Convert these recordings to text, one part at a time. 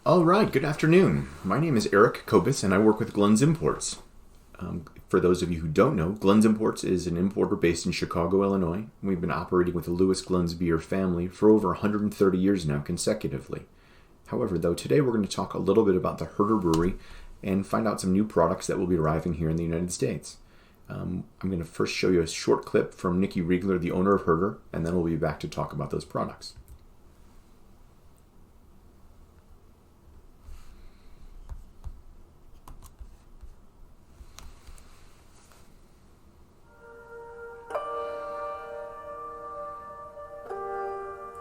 All right, good afternoon. My name is Eric Kobus, and I work with Glenn's Imports. For those of you who don't know, Glenn's Imports is an importer based in Chicago, Illinois. We've been operating with the Lewis Glenn's beer family for over 130 years now consecutively. However, though, today we're going to talk a little bit about the Hirter Brewery and find out some new products that will be arriving here in the United States. I'm going to first show you a short clip from Nikki Riegler, the owner of Hirter, and then we'll be back to talk about those products.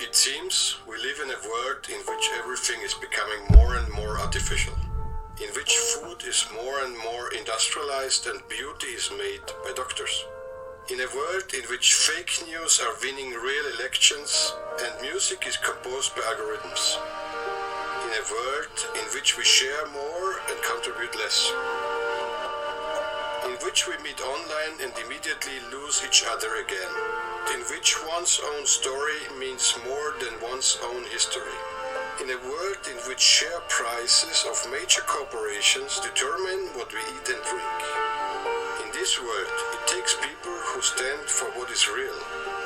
It seems we live in a world in which everything is becoming more and more artificial, in which food is more and more industrialized and beauty is made by doctors. In a world in which fake news are winning real elections and music is composed by algorithms. In a world in which we share more and contribute less. In which we meet online and immediately lose each other again. In which one's own story means more than one's own history. In a world in which share prices of major corporations determine what we eat and drink. In this world, it takes people who stand for what is real,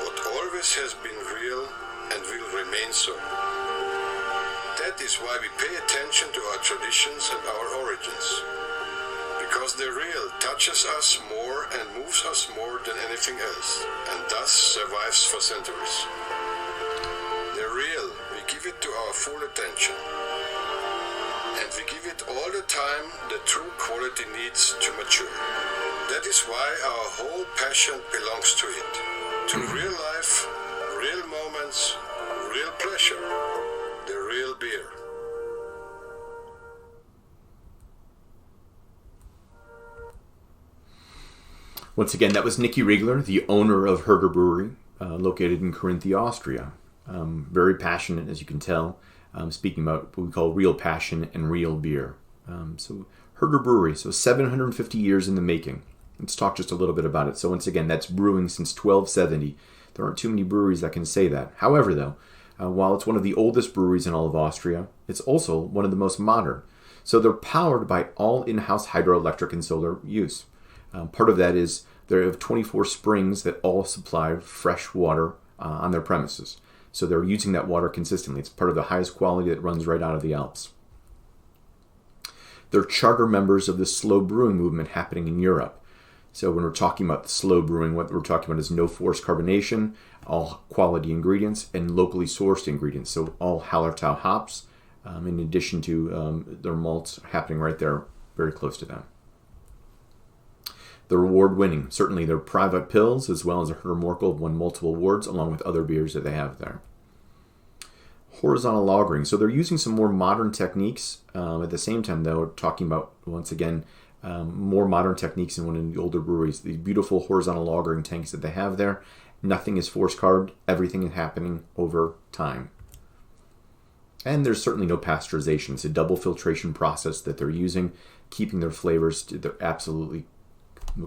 what always has been real and will remain so. That is why we pay attention to our traditions and our origins. Because the real touches us more and moves us more than anything else, and thus survives for centuries. The real, we give it to our full attention. And we give it all the time the true quality needs to mature. That is why our whole passion belongs to it. To real life, real moments, real pleasure, the real beer. Once again, that was Nikki Riegler, the owner of Hirter Brewery, located in Carinthia, Austria. Very passionate, as you can tell, speaking about what we call real passion and real beer. So Hirter Brewery, so 750 years in the making. Let's talk just a little bit about it. So once again, that's brewing since 1270. There aren't too many breweries that can say that. However, though, while it's one of the oldest breweries in all of Austria, it's also one of the most modern. So they're powered by all in-house hydroelectric and solar use. Part of that is they have 24 springs that all supply fresh water on their premises. So they're using that water consistently. It's part of the highest quality that runs right out of the Alps. They're charter members of the slow brewing movement happening in Europe. So when we're talking about the slow brewing, what we're talking about is no forced carbonation, all quality ingredients, and locally sourced ingredients. So all Hallertau hops, in addition to their malts happening right there, very close to them. They're award-winning. Certainly their private pills, as well as a Hirter Morkel, have won multiple awards, along with other beers that they have there. Horizontal lagering. So they're using some more modern techniques. At the same time, though, talking about, once again, more modern techniques in one of the older breweries. These beautiful horizontal lagering tanks that they have there. Nothing is force carved. Everything is happening over time. And there's certainly no pasteurization. It's a double filtration process that they're using, keeping their flavors to their absolutely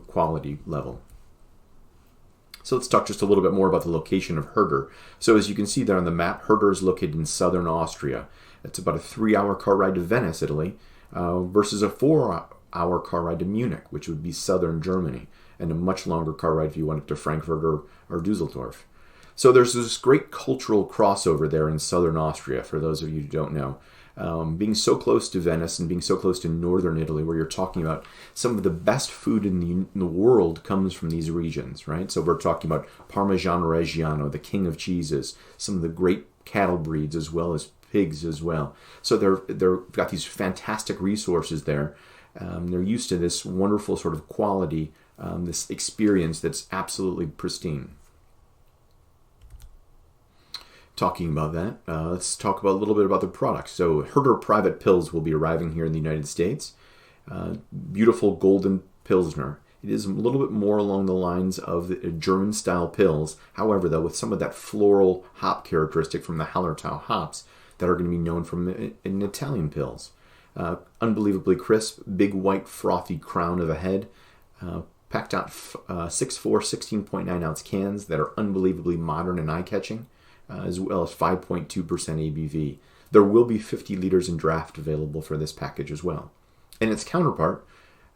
quality level. So let's talk just a little bit more about the location of Hirter. So as you can see there on the map, Hirter is located in southern Austria. It's about a 3-hour car ride to Venice, Italy, versus a 4-hour car ride to Munich, which would be southern Germany, and a much longer car ride if you went up to Frankfurt or Dusseldorf. So there's this great cultural crossover there in southern Austria, for those of you who don't know. Being so close to Venice and being so close to northern Italy, where you're talking about some of the best food in the world comes from these regions, right? So we're talking about Parmigiano Reggiano, the king of cheeses, some of the great cattle breeds as well as pigs as well. So they've got these fantastic resources there. They're used to this wonderful sort of quality, this experience that's absolutely pristine. Talking about that, let's talk about a little bit about the products. So Hirter Private Pills will be arriving here in the United States. Beautiful golden Pilsner. It is a little bit more along the lines of the German-style pills. However, though, with some of that floral hop characteristic from the Hallertau hops that are going to be known from in Italian pills. Unbelievably crisp, big white frothy crown of a head. Packed out 6'4", 16.9 ounce cans that are unbelievably modern and eye-catching. As well as 5.2% ABV. There will be 50 liters in draft available for this package as well. And its counterpart,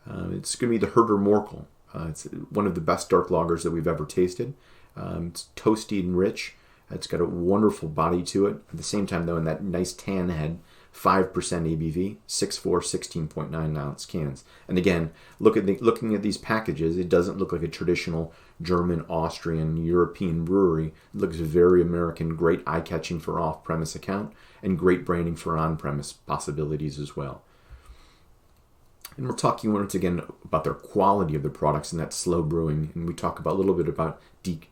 it's going to be the Hirter Morkel. It's one of the best dark lagers that we've ever tasted. It's toasty and rich. It's got a wonderful body to it. At the same time, though, in that nice tan head, 5% ABV, 6.4, 16.9 ounce cans. And again, looking at these packages, it doesn't look like a traditional German, Austrian, European brewery. It looks very American, great eye-catching for off-premise account, and great branding for on-premise possibilities as well. And we're talking once again about their quality of the products and that slow brewing. And we talk about a little bit about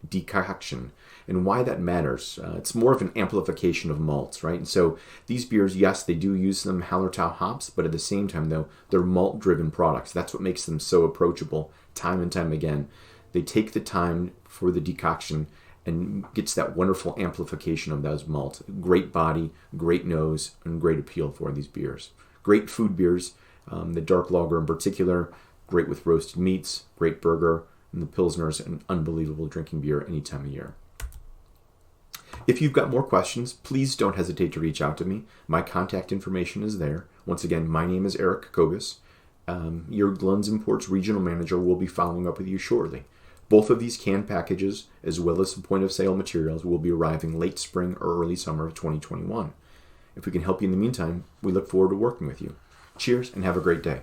decoction and why that matters. It's more of an amplification of malts, right? And so these beers, yes, they do use some Hallertau hops, but at the same time, though, they're malt-driven products. That's what makes them so approachable time and time again. They take the time for the decoction and gets that wonderful amplification of those malts. Great body, great nose, and great appeal for these beers. Great food beers. The dark lager in particular, great with roasted meats, great burger, and the Pilsner's an unbelievable drinking beer any time of year. If you've got more questions, please don't hesitate to reach out to me. My contact information is there. Once again, my name is Eric Kogas. Your Glenn's Imports Regional Manager will be following up with you shortly. Both of these canned packages, as well as some point-of-sale materials, will be arriving late spring or early summer of 2021. If we can help you in the meantime, we look forward to working with you. Cheers and have a great day.